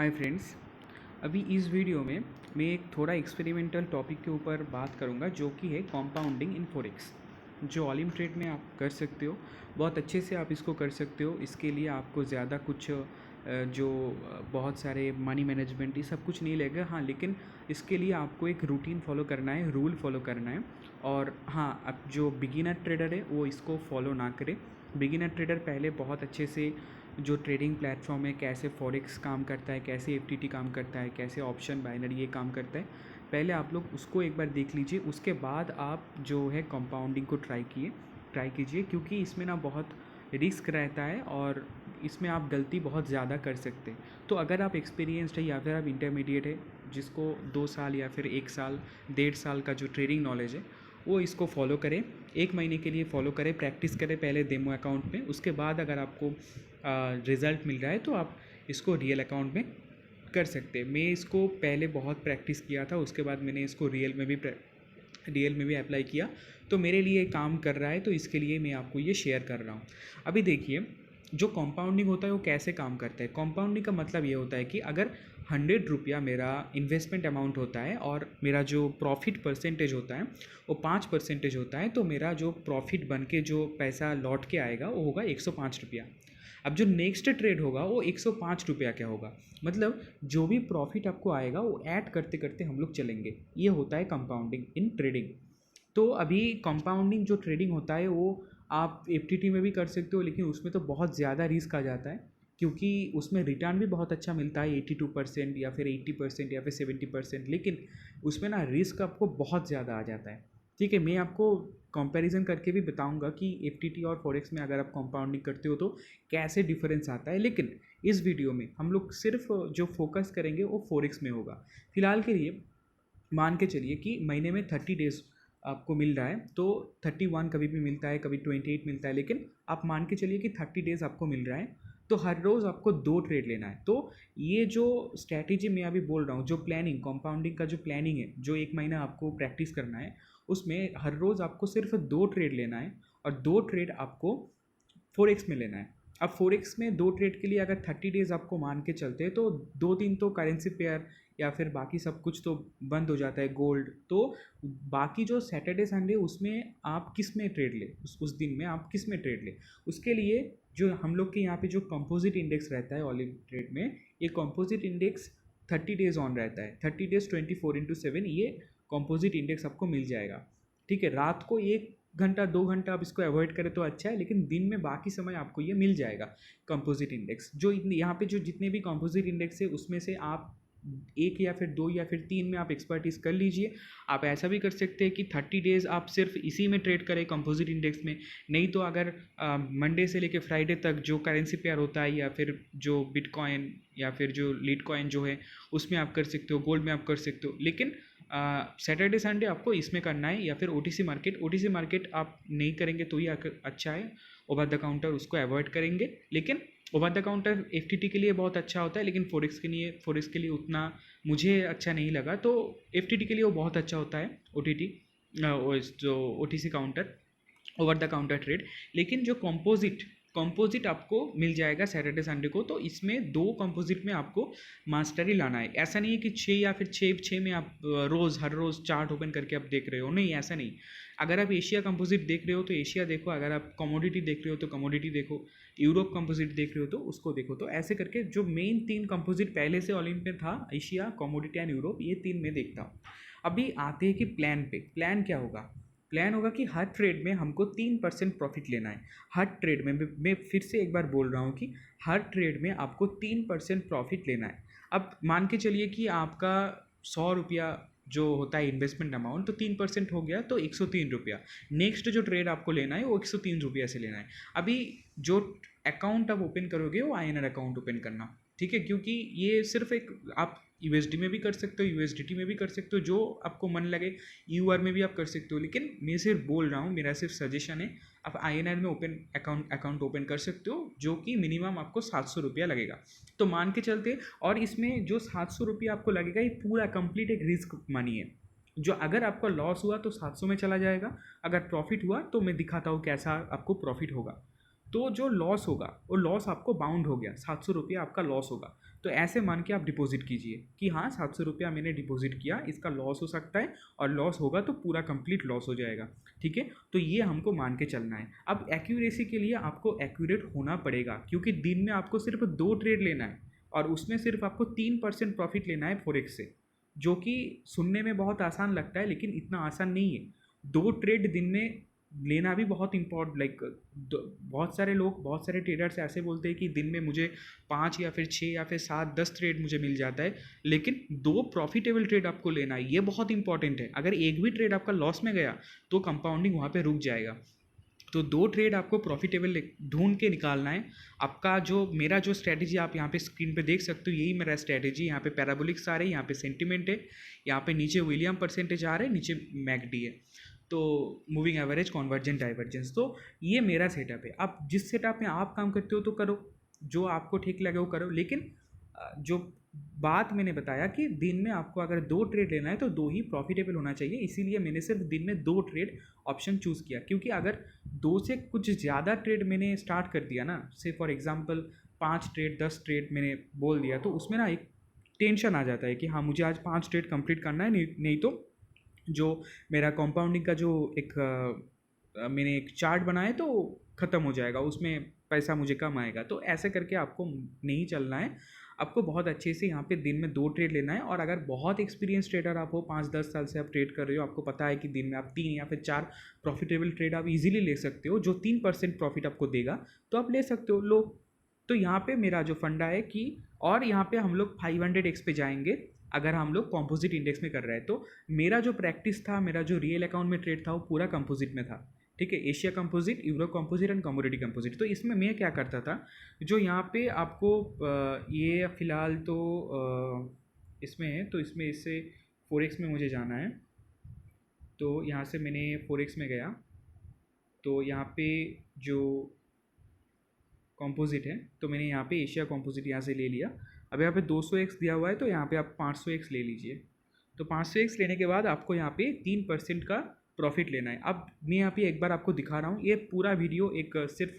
Hi friends. अभी इस video में मैं एक थोड़ा एक्सपेरिमेंटल टॉपिक के ऊपर बात करूंगा जो कि है कंपाउंडिंग इन फॉरेक्स, जो ऑल इन ट्रेड में आप कर सकते हो। बहुत अच्छे से आप इसको कर सकते हो। इसके लिए आपको ज़्यादा कुछ बहुत सारे मनी मैनेजमेंट ये सब कुछ नहीं लगेगा। हाँ, लेकिन इसके लिए आपको एक रूटीन फॉलो करना है, रूल फॉलो करना है। और हाँ, अब जो बिगिनर ट्रेडर है वो इसको फॉलो ना करे। बिगिनर ट्रेडर पहले बहुत अच्छे से जो ट्रेडिंग प्लेटफॉर्म है, कैसे फॉरेक्स काम करता है, कैसे एफटीटी काम करता है, कैसे ऑप्शन बाइनरी ये काम करता है, पहले आप लोग उसको एक बार देख लीजिए। उसके बाद आप जो है कंपाउंडिंग को ट्राई कीजिए, क्योंकि इसमें ना बहुत रिस्क रहता है और इसमें आप गलती बहुत ज़्यादा कर सकते हैं। तो अगर आप एक्सपीरियंस्ड है या फिर आप इंटरमीडिएट है, जिसको 2 साल या फिर 1 साल 1.5 साल का जो ट्रेडिंग नॉलेज है वो इसको फॉलो करें। 1 महीने के लिए फॉलो करें, प्रैक्टिस करें पहले डेमो अकाउंट में। उसके बाद अगर आपको रिज़ल्ट मिल रहा है तो आप इसको रियल अकाउंट में कर सकते हैं। मैं इसको पहले बहुत प्रैक्टिस किया था, उसके बाद मैंने इसको रियल में भी अप्लाई किया, तो मेरे लिए काम कर रहा है, तो इसके लिए मैं आपको ये शेयर कर रहा हूँ। अभी देखिए, जो कंपाउंडिंग होता है वो कैसे काम करता है। कंपाउंडिंग का मतलब ये होता है कि अगर 100 रुपया मेरा इन्वेस्टमेंट अमाउंट होता है और मेरा जो प्रॉफिट परसेंटेज होता है वो 5% होता है, तो मेरा जो प्रॉफिट बन के जो पैसा लौट के आएगा वो होगा 105 रुपया। अब जो नेक्स्ट ट्रेड होगा वो 105 रुपया क्या होगा, मतलब जो भी प्रॉफिट आपको आएगा वो ऐड करते करते हम लोग चलेंगे। ये होता है कंपाउंडिंग इन ट्रेडिंग। तो अभी कंपाउंडिंग जो ट्रेडिंग होता है वो आप एफटीटी में भी कर सकते हो, लेकिन उसमें तो बहुत ज़्यादा रिस्क आ जाता है, क्योंकि उसमें रिटर्न भी बहुत अच्छा मिलता है 82% या फिर 80% या फिर 70%, लेकिन उसमें ना रिस्क आपको बहुत ज़्यादा आ जाता है। ठीक है, मैं आपको कंपैरिजन करके भी बताऊंगा कि एफटीटी और फॉरेक्स में अगर आप कंपाउंडिंग करते हो तो कैसे डिफरेंस आता है, लेकिन इस वीडियो में हम लोग सिर्फ जो फोकस करेंगे वो फॉरेक्स में होगा। फिलहाल के लिए मान के चलिए कि महीने में 30 डेज आपको मिल रहा है, तो 31 कभी भी मिलता है, कभी 28 मिलता है, लेकिन आप मान के चलिए कि 30 डेज आपको मिल रहा है, तो हर रोज़ आपको 2 ट्रेड लेना है। तो ये जो स्ट्रैटेजी मैं अभी बोल रहा हूँ, जो प्लानिंग कंपाउंडिंग का जो प्लानिंग है, जो 1 महीना आपको प्रैक्टिस करना है, उसमें हर रोज़ आपको सिर्फ 2 ट्रेड लेना है और 2 ट्रेड आपको फोरेक्स में लेना है। अब फोरेक्स में 2 ट्रेड के लिए अगर 30 डेज आपको मान के चलते हैं तो 2 दिन तो करेंसी पेयर या फिर बाकी सब कुछ तो बंद हो जाता है, गोल्ड। तो बाकी जो सैटरडे संडे उसमें आप किस में ट्रेड ले, उस दिन में आप किस में ट्रेड ले, उसके लिए जो हम लोग के यहाँ पे जो कंपोजिट इंडेक्स रहता है ऑल इन ट्रेड में, ये कंपोजिट इंडेक्स 30 डेज ऑन रहता है। 30 डेज 24x7 ये कंपोजिट इंडेक्स आपको मिल जाएगा। ठीक है, रात को 1 घंटा 2 घंटा आप इसको अवॉइड करें तो अच्छा है, लेकिन दिन में बाकी समय आपको ये मिल जाएगा कंपोजिट इंडेक्स। जो यहाँ पे जो जितने भी कंपोजिट इंडेक्स है उसमें से आप 1 या फिर 2 या फिर 3 में आप एक्सपर्टीज कर लीजिए। आप ऐसा भी कर सकते हैं कि 30 डेज आप सिर्फ इसी में ट्रेड करें कंपोजिट इंडेक्स में। नहीं तो अगर मंडे से लेकर फ्राइडे तक जो करेंसी पेयर होता है या फिर जो बिटकॉइन या फिर जो लीटकॉइन जो है उसमें आप कर सकते हो, गोल्ड में आप कर सकते हो, लेकिन सैटरडे संडे आपको इसमें करना है। या फिर ओटीसी मार्केट आप नहीं करेंगे तो ही अच्छा है। ओवर द काउंटर उसको अवॉइड करेंगे, लेकिन ओवर द काउंटर एफटीटी के लिए बहुत अच्छा होता है, लेकिन फोरेक्स के लिए उतना मुझे अच्छा नहीं लगा। तो एफटीटी के लिए वो बहुत अच्छा होता है, ओटीटी जो OTC counter, over the counter trade. लेकिन जो कंपोजिट आपको मिल जाएगा सैटरडे संडे को, तो इसमें 2 कंपोजिट में आपको मास्टरी लाना है। ऐसा नहीं है कि 6 में आप हर रोज़ चार्ट ओपन करके आप देख रहे हो, नहीं, ऐसा नहीं। अगर आप एशिया कंपोजिट देख रहे हो तो एशिया देखो, अगर आप कमोडिटी देख रहे हो तो कमोडिटी देखो, यूरोप कंपोजिट देख रहे हो तो उसको देखो। तो ऐसे करके जो मेन 3 कंपोजिट पहले से ऑलिम्प में था, एशिया, कमोडिटी एंड यूरोप, ये 3 में देखता हूँ। अभी आते हैं कि प्लान पे। प्लान क्या होगा? प्लान होगा कि हर ट्रेड में हमको 3% प्रॉफिट लेना है। हर ट्रेड में, मैं फिर से एक बार बोल रहा हूँ कि हर ट्रेड में आपको 3% प्रॉफिट लेना है। अब मान के चलिए कि आपका 100 रुपया जो होता है इन्वेस्टमेंट अमाउंट, तो 3% हो गया तो 103 रुपया। नेक्स्ट जो ट्रेड आपको लेना है वो 103 रुपया से लेना है। अभी जो अकाउंट आप ओपन करोगे वो आईएनआर अकाउंट ओपन करना, ठीक है, क्योंकि ये सिर्फ एक, आप यूएसडी में भी कर सकते हो, यूएसडीटी में भी कर सकते हो, जो आपको मन लगे, यूआर में भी आप कर सकते हो, लेकिन मैं सिर्फ बोल रहा हूँ, मेरा सिर्फ सजेशन है। आप आईएनआर में अकाउंट ओपन कर सकते हो, जो कि मिनिमम आपको 700 रुपया लगेगा। तो मान के चलते, और इसमें जो 700 रुपया आपको लगेगा ये पूरा कंप्लीट एक रिस्क मनी है। जो अगर आपका लॉस हुआ तो 700 में चला जाएगा, अगर प्रॉफिट हुआ तो मैं दिखाता हूँ कैसा आपको प्रॉफिट होगा। तो जो लॉस होगा वो लॉस आपको बाउंड हो गया, 700 रुपया आपका लॉस होगा। तो ऐसे मान के आप डिपॉजिट कीजिए कि हाँ 700 रुपया मैंने डिपॉजिट किया, इसका लॉस हो सकता है और लॉस होगा तो पूरा कंप्लीट लॉस हो जाएगा। ठीक है, तो ये हमको मान के चलना है। अब एक्यूरेसी के लिए आपको एक्यूरेट होना पड़ेगा, क्योंकि दिन में आपको सिर्फ 2 ट्रेड लेना है और उसमें सिर्फ आपको 3% प्रॉफिट लेना है फॉरेक्स से, जो कि सुनने में बहुत आसान लगता है लेकिन इतना आसान नहीं है। 2 ट्रेड दिन में लेना भी बहुत बहुत सारे लोग, बहुत सारे ट्रेडर्स ऐसे बोलते हैं कि दिन में मुझे 5 या फिर 6 या फिर 7 10 ट्रेड मुझे मिल जाता है, लेकिन 2 प्रॉफिटेबल ट्रेड आपको लेना है, ये बहुत इंपॉर्टेंट है। अगर एक भी ट्रेड आपका लॉस में गया तो कंपाउंडिंग वहाँ पे रुक जाएगा। तो 2 ट्रेड आपको प्रॉफिटेबल ढूंढ के निकालना है। आपका जो मेरा जो स्ट्रैटेजी आप यहाँ पे स्क्रीन पे देख सकते हो, यही मेरा स्ट्रैटेजी। यहाँ पे पैराबोलिक्स आ रहे हैं, यहाँ पे सेंटिमेंट है, यहाँ पे नीचे विलियम परसेंटेज आ रहे हैं, नीचे मैकडी है, तो मूविंग एवरेज, कॉन्वर्जेंट, डाइवर्जेंस। तो ये मेरा सेटअप है। आप जिस सेटअप में आप काम करते हो तो करो, जो आपको ठीक लगे वो करो, लेकिन जो बात मैंने बताया कि दिन में आपको अगर 2 ट्रेड लेना है तो 2 ही प्रॉफिटेबल होना चाहिए, इसीलिए मैंने सिर्फ दिन में 2 ट्रेड ऑप्शन चूज़ किया। क्योंकि अगर 2 से कुछ ज़्यादा ट्रेड मैंने स्टार्ट कर दिया ना, से फॉर एग्जांपल 5 ट्रेड 10 ट्रेड मैंने बोल दिया, तो उसमें ना एक टेंशन आ जाता है कि हाँ मुझे आज 5 ट्रेड कंप्लीट करना है, नहीं तो जो मेरा कंपाउंडिंग का जो एक मैंने एक चार्ट बनाया है तो ख़त्म हो जाएगा, उसमें पैसा मुझे कम आएगा। तो ऐसे करके आपको नहीं चलना है। आपको बहुत अच्छे से यहाँ पे दिन में 2 ट्रेड लेना है। और अगर बहुत एक्सपीरियंस ट्रेडर आप हो, 5-10 साल से आप ट्रेड कर रहे हो, आपको पता है कि दिन में आप 3 या फिर 4 प्रॉफिटेबल ट्रेड आप इजीली ले सकते हो, जो 3% प्रॉफिट आपको देगा, तो आप ले सकते हो, लो। तो यहाँ पे मेरा जो फंडा है कि, और यहाँ पे हम लोग 500x पे जाएंगे अगर हम लोग कॉम्पोजिट इंडेक्स में कर रहे हैं। तो मेरा जो प्रैक्टिस था, मेरा जो रियल अकाउंट में ट्रेड था, वो पूरा कंपोजिट में था। ठीक है, Asia composite, euro composite and commodity composite. तो इसमें मैं क्या करता था, जो यहाँ पे आपको ये फ़िलहाल तो इसमें है, तो इसमें इससे फोरेक्स में मुझे जाना है। तो यहाँ से मैंने फोरेक्स में गया, तो यहाँ पे जो कॉम्पोजिट है, तो मैंने यहाँ पे एशिया कॉम्पोजिट यहाँ से ले लिया। अब यहाँ पे 200x दिया हुआ है, तो यहाँ पे आप 500x ले लीजिए। तो 500x लेने के बाद आपको यहाँ पे 3% का प्रॉफिट लेना है। अब मैं यहाँ पे एक बार आपको दिखा रहा हूँ, ये पूरा वीडियो एक सिर्फ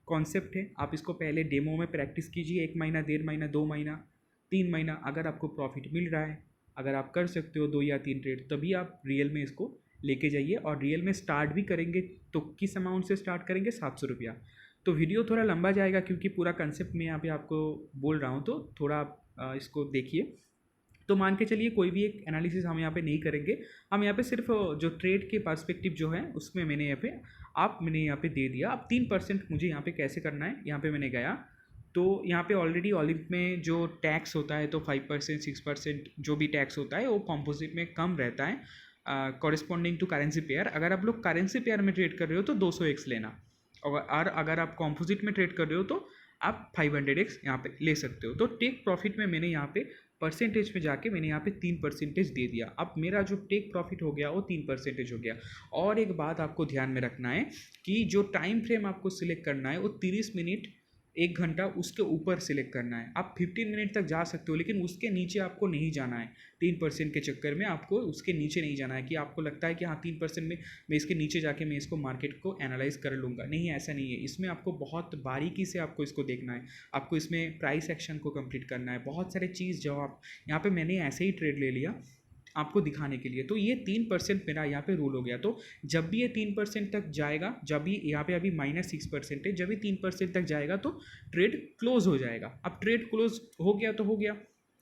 कॉन्सेप्ट है। आप इसको पहले डेमो में प्रैक्टिस कीजिए, 1 महीना, 1.5 महीना, 2 महीना, 3 महीना। अगर आपको प्रॉफिट मिल रहा है, अगर आप कर सकते हो 2 या 3 ट्रेड, तभी आप रियल में इसको लेके जाइए। और रियल में स्टार्ट भी करेंगे तो किस अमाउंट से स्टार्ट करेंगे, 700 रुपया। तो वीडियो थोड़ा लंबा जाएगा क्योंकि पूरा कंसेप्ट मैं यहाँ पे आपको बोल रहा हूँ, तो थोड़ा आप इसको देखिए। तो मान के चलिए कोई भी एक एनालिसिस हम यहाँ पे नहीं करेंगे, हम यहाँ पे सिर्फ जो ट्रेड के पर्सपेक्टिव जो है उसमें मैंने यहाँ पे दे दिया। अब 3% मुझे यहाँ पे कैसे करना है, यहाँ पे मैंने गया, तो यहाँ पे ऑलरेडी ऑलिव में जो टैक्स होता है, तो 5% 6% जो भी टैक्स होता है वो कॉम्पोजिट में कम रहता है कॉरेस्पॉन्डिंग टू करेंसी पेयर। अगर आप लोग करेंसी पेयर में ट्रेड कर रहे हो तो 200x लेना, और अगर आप कॉम्पोजिट में ट्रेड कर रहे हो तो आप 500x यहाँ पे ले सकते हो। तो टेक प्रॉफिट में मैंने यहाँ पे परसेंटेज पे जाके मैंने यहाँ पे 3% दे दिया। अब मेरा जो टेक प्रॉफिट हो गया वो 3% हो गया। और एक बात आपको ध्यान में रखना है कि जो टाइम फ्रेम आपको सिलेक्ट करना है वो 30 मिनट, 1 घंटा, उसके ऊपर सिलेक्ट करना है। आप 15 मिनट तक जा सकते हो, लेकिन उसके नीचे आपको नहीं जाना है। 3% के चक्कर में आपको उसके नीचे नहीं जाना है कि आपको लगता है कि हाँ 3% में मैं इसके नीचे जाके मैं इसको मार्केट को एनालाइज कर लूँगा। नहीं, ऐसा नहीं है। इसमें आपको बहुत बारीकी से आपको इसको देखना है। आपको इसमें प्राइस एक्शन को कंप्लीट करना है, बहुत सारे चीज़ जो आप यहाँ पे मैंने ऐसे ही ट्रेड ले लिया आपको दिखाने के लिए। तो ये 3% मेरा यहाँ पे रूल हो गया। तो जब भी ये 3% तक जाएगा, जब भी यहाँ पे अभी -6% है, जब भी 3% तक जाएगा तो ट्रेड क्लोज हो जाएगा। अब ट्रेड क्लोज हो गया तो हो गया,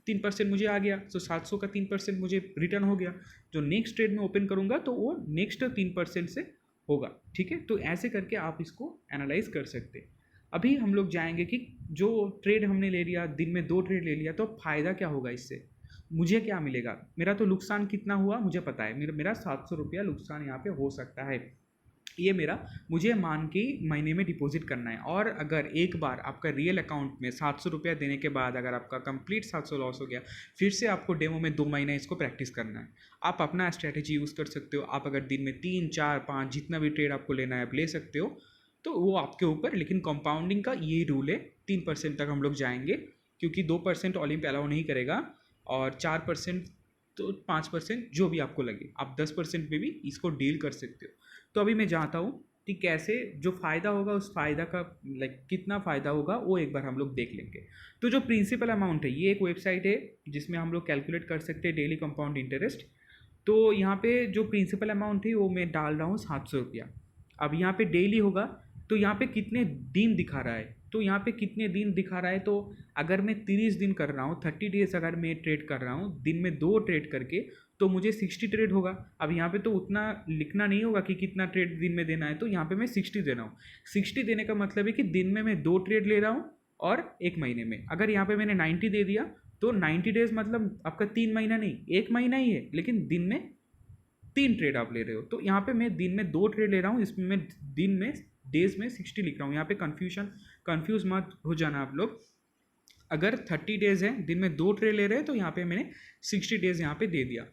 3% मुझे आ गया, तो 700 का 3% मुझे रिटर्न हो गया। जो नेक्स्ट ट्रेड में ओपन करूँगा तो वो नेक्स्ट 3% से होगा। ठीक है, तो ऐसे करके आप इसको एनालाइज कर सकते हैं। अभी हम लोग जाएंगे कि जो ट्रेड हमने ले लिया, दिन में 2 ट्रेड ले लिया, तो फ़ायदा क्या होगा इससे, मुझे क्या मिलेगा। मेरा तो नुकसान कितना हुआ मुझे पता है, मेरा 700 रुपया नुकसान यहाँ पे हो सकता है। ये मेरा मुझे मान के महीने में डिपॉजिट करना है। और अगर एक बार आपका रियल अकाउंट में 700 रुपया देने के बाद अगर आपका कंप्लीट 700 लॉस हो गया, फिर से आपको डेमो में 2 महीना इसको प्रैक्टिस करना है। आप अपना स्ट्रैटेजी यूज़ कर सकते हो। आप अगर दिन में 3, 4, 5 जितना भी ट्रेड आपको लेना है आप ले सकते हो, तो वो आपके ऊपर। लेकिन कंपाउंडिंग का ये रूल है, 3% तक हम लोग जाएंगे, क्योंकि 2% ओलंपिक अलाउ नहीं करेगा, और 4% तो 5% जो भी आपको लगे, आप 10% में भी इसको डील कर सकते हो। तो अभी मैं जाता हूँ कि कैसे जो फ़ायदा होगा उस फ़ायदा का कितना फ़ायदा होगा वो एक बार हम लोग देख लेंगे। तो जो प्रिंसिपल अमाउंट है, ये एक वेबसाइट है जिसमें हम लोग कैलकुलेट कर सकते हैं डेली कंपाउंड इंटरेस्ट। तो यहाँ पे जो प्रिंसिपल अमाउंट है वो मैं डाल रहा हूँ 700 रुपया। अब यहाँ पे डेली होगा तो यहाँ पे कितने दिन दिखा रहा है, तो यहाँ पे कितने दिन दिखा रहा है, तो अगर मैं 30 दिन कर रहा हूँ, 30 डेज अगर मैं ट्रेड कर रहा हूँ दिन में 2 ट्रेड करके, तो मुझे 60 ट्रेड होगा। अब यहाँ पे तो उतना लिखना नहीं होगा कि कितना ट्रेड दिन में देना है, तो यहाँ पे मैं 60 दे रहा हूँ। 60 देने का मतलब है कि दिन में मैं 2 ट्रेड ले रहा हूँ और 1 महीने में अगर यहाँ पे मैंने 90 दे दिया तो 90 डेज मतलब आपका 3 महीना नहीं, 1 महीना ही है, लेकिन दिन में 3 ट्रेड आप ले रहे हो। तो यहाँ पे मैं दिन में 2 ट्रेड ले रहा हूँ, इसमें मैं दिन में डेज में 60 लिख रहा हूँ। यहाँ पे कंफ्यूज मत हो जाना आप लोग। अगर 30 डेज है, दिन में 2 ट्रेड ले रहे हैं, तो यहाँ पे मैंने 60 डेज यहाँ पे दे दिया।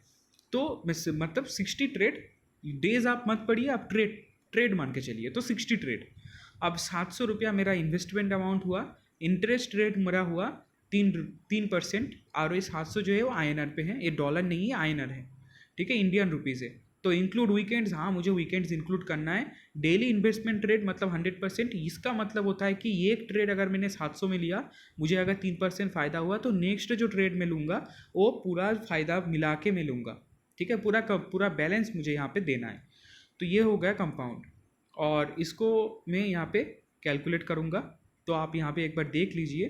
तो मतलब 60 ट्रेड डेज आप मत पढ़िए, आप ट्रेड ट्रेड मान के चलिए, तो 60 ट्रेड। अब 700 रुपया मेरा इन्वेस्टमेंट अमाउंट हुआ, इंटरेस्ट रेट मेरा हुआ 3%। और ये 700 जो है वो INR पे है, ये डॉलर नहीं है, INR है, ठीक है, इंडियन रुपीज़ है। तो इंक्लूड वीकेंड्स, हाँ मुझे वीकेंड्स इंक्लूड करना है। डेली इन्वेस्टमेंट रेट मतलब 100%। इसका मतलब होता है कि एक ट्रेड अगर मैंने 700 में लिया, मुझे अगर 3% फ़ायदा हुआ, तो नेक्स्ट जो ट्रेड में लूँगा वो पूरा फ़ायदा मिला के मैं लूँगा, ठीक है, पूरा बैलेंस मुझे यहाँ पे देना है। तो ये हो गया कंपाउंड, और इसको मैं यहाँ पे कैलकुलेट करूँगा। तो आप यहाँ पे एक बार देख लीजिए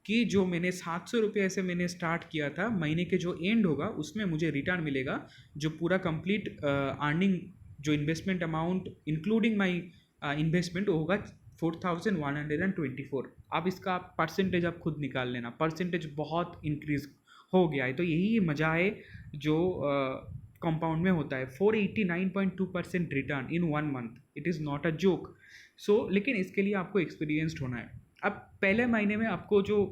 कि जो मैंने 700 रुपये से मैंने स्टार्ट किया था, महीने के जो एंड होगा उसमें मुझे रिटर्न मिलेगा, जो पूरा कंप्लीट अर्निंग, जो investment amount including my investment होगा 4124। अब इसका परसेंटेज आप खुद निकाल लेना, परसेंटेज बहुत इंक्रीज हो गया है। तो यही मज़ा है जो कंपाउंड में होता है, 489.2% return in 1 month. It is not a joke. लेकिन इसके लिए आपको एक्सपीरियंस्ड होना है। अब पहले महीने में आपको जो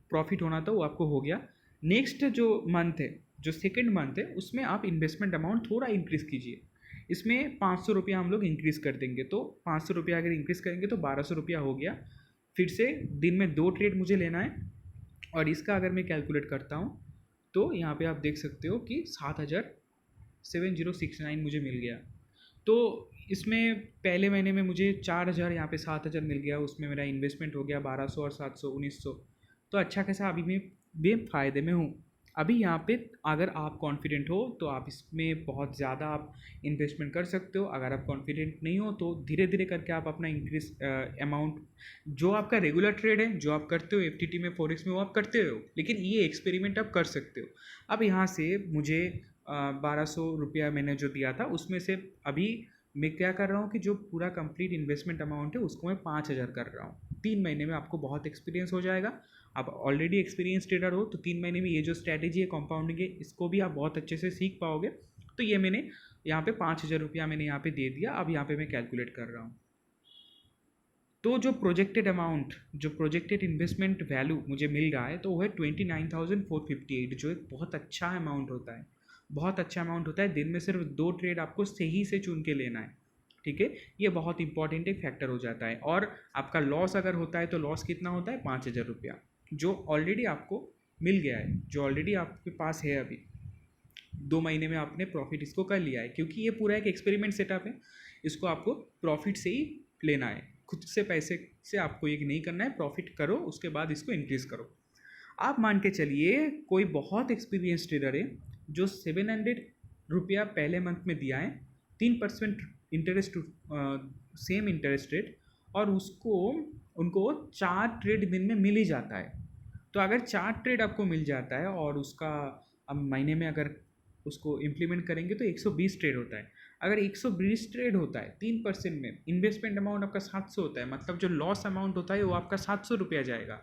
प्रॉफिट होना था वो आपको हो गया। नेक्स्ट जो मंथ है, जो सेकेंड मंथ है, उसमें आप इन्वेस्टमेंट अमाउंट थोड़ा इंक्रीज़ कीजिए। इसमें 500 रुपया हम लोग इंक्रीज़ कर देंगे। तो 500 रुपया अगर इंक्रीज़ करेंगे तो 1200 रुपया हो गया। फिर से दिन में 2 ट्रेड मुझे लेना है, और इसका अगर मैं कैलकुलेट करता हूँ तो यहाँ पे आप देख सकते हो कि 7069 मुझे मिल गया। तो इसमें पहले महीने में मुझे 4000, यहाँ पे 7000 मिल गया। उसमें मेरा इन्वेस्टमेंट हो गया 1200 और 700 1900। तो अच्छा खासा अभी मैं बेफ़ायदे में हूँ। अभी यहाँ पे अगर आप कॉन्फिडेंट हो तो आप इसमें बहुत ज़्यादा आप इन्वेस्टमेंट कर सकते हो। अगर आप कॉन्फिडेंट नहीं हो तो धीरे धीरे करके आप अपना इंक्रीज अमाउंट, जो आपका रेगुलर ट्रेड है, जो आप करते हो FTT में, फॉरेक्स में, वो आप करते हो, लेकिन ये एक्सपेरिमेंट आप कर सकते हो। अब यहाँ से मुझे 1200 रुपया मैंने जो दिया था, उसमें से अभी मैं क्या कर रहा हूँ कि जो पूरा कंप्लीट इन्वेस्टमेंट अमाउंट है उसको मैं 5000 कर रहा हूँ। 3 महीने में आपको बहुत एक्सपीरियंस हो जाएगा। आप ऑलरेडी एक्सपीरियंस ट्रेडर हो, तो 3 महीने में ये जो स्ट्रैटेजी है कंपाउंडिंग है, इसको भी आप बहुत अच्छे से सीख पाओगे। तो ये मैंने यहाँ पे 5000 रुपया मैंने यहाँ पे दे दिया। अब यहाँ पे मैं कैलकुलेट कर रहा हूँ। तो जो प्रोजेक्टेड अमाउंट, जो प्रोजेक्टेड इन्वेस्टमेंट वैल्यू मुझे मिल रहा है, तो वो है 29,458, जो एक बहुत अच्छा अमाउंट होता है, बहुत अच्छा अमाउंट होता है। दिन में सिर्फ 2 ट्रेड आपको सही से चुन के लेना है, ठीक है। ये बहुत इंपॉर्टेंट एक फैक्टर हो जाता है। और आपका लॉस अगर होता है तो लॉस कितना होता है, 5000 रुपया, जो ऑलरेडी आपको मिल गया है, जो ऑलरेडी आपके पास है। अभी 2 महीने में आपने प्रॉफिट इसको कर लिया है, क्योंकि ये पूरा एक एक्सपेरिमेंट सेटअप है। इसको आपको प्रॉफिट से ही लेना है, खुद से पैसे से आपको ये नहीं करना है। प्रॉफिट करो, उसके बाद इसको इंक्रीज़ करो। आप मान के चलिए कोई बहुत एक्सपीरियंस ट्रेडर है जो 700 रुपया पहले मंथ में दिया है, 3% इंटरेस्ट, सेम इंटरेस्ट रेट, और उनको 4 ट्रेड दिन में मिल ही जाता है। तो अगर 4 ट्रेड आपको मिल जाता है और उसका अब महीने में अगर उसको इम्प्लीमेंट करेंगे तो 120 ट्रेड होता है। अगर 120 ट्रेड होता है 3% में, इन्वेस्टमेंट अमाउंट आपका 700 होता है, मतलब जो लॉस अमाउंट होता है वो आपका 700 रुपया जाएगा।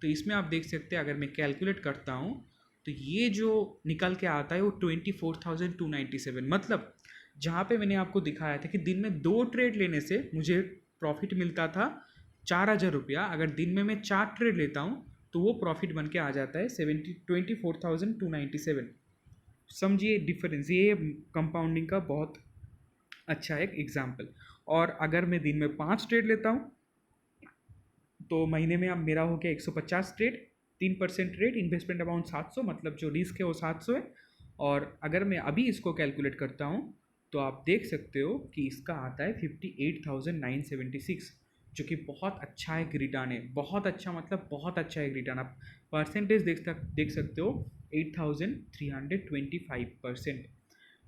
तो इसमें आप देख सकते हैं, अगर मैं कैलकुलेट करता हूँ तो ये जो निकल के आता है वो 24,297। मतलब जहाँ पे मैंने आपको दिखाया था कि दिन में 2 ट्रेड लेने से मुझे प्रॉफिट मिलता था 4000 रुपया, अगर दिन में मैं 4 ट्रेड लेता हूँ तो वो प्रॉफिट बन के आ जाता है 24,297। समझिए डिफरेंस, ये कंपाउंडिंग का बहुत अच्छा एक एग्जाम्पल। और अगर मैं दिन में 5 ट्रेड लेता हूँ तो महीने में अब मेरा हो गया 150 ट्रेड, 3% ट्रेड, इन्वेस्टमेंट अमाउंट 700, मतलब जो रिस्क है वो 700 है। और अगर मैं अभी इसको कैलकुलेट करता हूँ तो आप देख सकते हो कि इसका आता है 58,976, जो कि बहुत अच्छा एक रिटर्न है, बहुत अच्छा, मतलब बहुत अच्छा एक रिटर्न। आप परसेंटेज देख सकते हो 8,325%।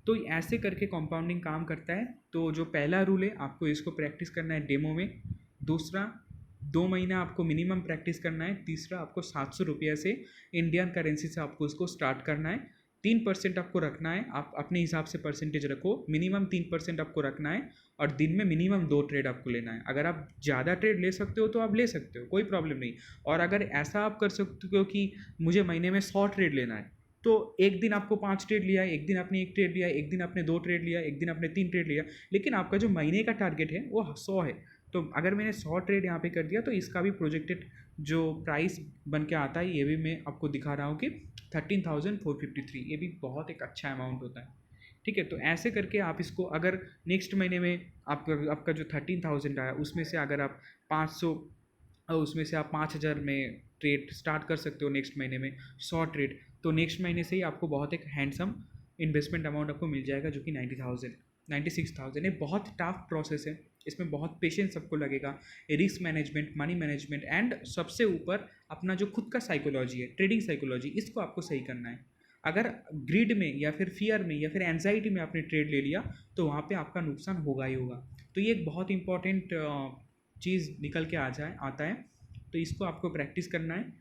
तो ऐसे करके कंपाउंडिंग काम करता है। तो जो पहला रूल है, आपको इसको प्रैक्टिस करना है डेमो में। दूसरा, 2 महीना आपको मिनिमम प्रैक्टिस करना है। तीसरा, आपको 700 रुपये से इंडियन करेंसी से आपको इसको स्टार्ट करना है। 3% आपको रखना है, आप अपने हिसाब से परसेंटेज रखो, मिनिमम 3% आपको रखना है। और दिन में मिनिमम 2 ट्रेड आपको लेना है। अगर आप ज़्यादा ट्रेड ले सकते हो तो आप ले सकते हो, कोई प्रॉब्लम नहीं। और अगर ऐसा आप कर सकते हो कि मुझे महीने में 100 ट्रेड लेना है, तो एक दिन आपको 5 ट्रेड लिया, एक दिन आपने 1 ट्रेड लिया, एक दिन आपने 2 ट्रेड लिया, एक दिन आपने 3 ट्रेड लिया, लेकिन आपका जो महीने का टारगेट है वो 100 है। तो अगर मैंने 100 ट्रेड यहाँ पे कर दिया, तो इसका भी प्रोजेक्टेड जो प्राइस बन के आता है, ये भी मैं आपको दिखा रहा हूँ कि 13,453, ये भी बहुत एक अच्छा अमाउंट होता है। ठीक है, तो ऐसे करके आप इसको, अगर नेक्स्ट महीने में आपका जो 13,000 आया, उसमें से अगर आप 500, उसमें से आप 5,000 में ट्रेड स्टार्ट कर सकते हो नेक्स्ट महीने में 100 ट्रेड, तो नेक्स्ट महीने से ही आपको बहुत एक हैंडसम इन्वेस्टमेंट अमाउंट आपको मिल जाएगा, जो कि 90,000 96,000। ये बहुत टफ प्रोसेस है, इसमें बहुत पेशेंस सबको लगेगा, risk management, money management, and सबसे ऊपर अपना जो खुद का साइकोलॉजी है, ट्रेडिंग साइकोलॉजी, इसको आपको सही करना है। अगर ग्रिड में या फिर फियर में या फिर एंजाइटी में आपने ट्रेड ले लिया, तो वहाँ पे आपका नुकसान होगा ही होगा। तो ये एक बहुत इंपॉर्टेंट चीज़ निकल के आता है। तो इसको आपको प्रैक्टिस करना है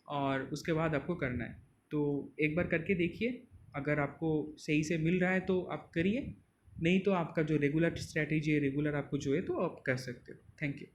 और उसके बाद आपको करना है। तो एक बार करके देखिए, अगर आपको सही से मिल रहा है तो आप करिए, नहीं तो आपका जो रेगुलर स्ट्रैटेजी है, रेगुलर आपको जो है, तो आप कर सकते हो। Thank you.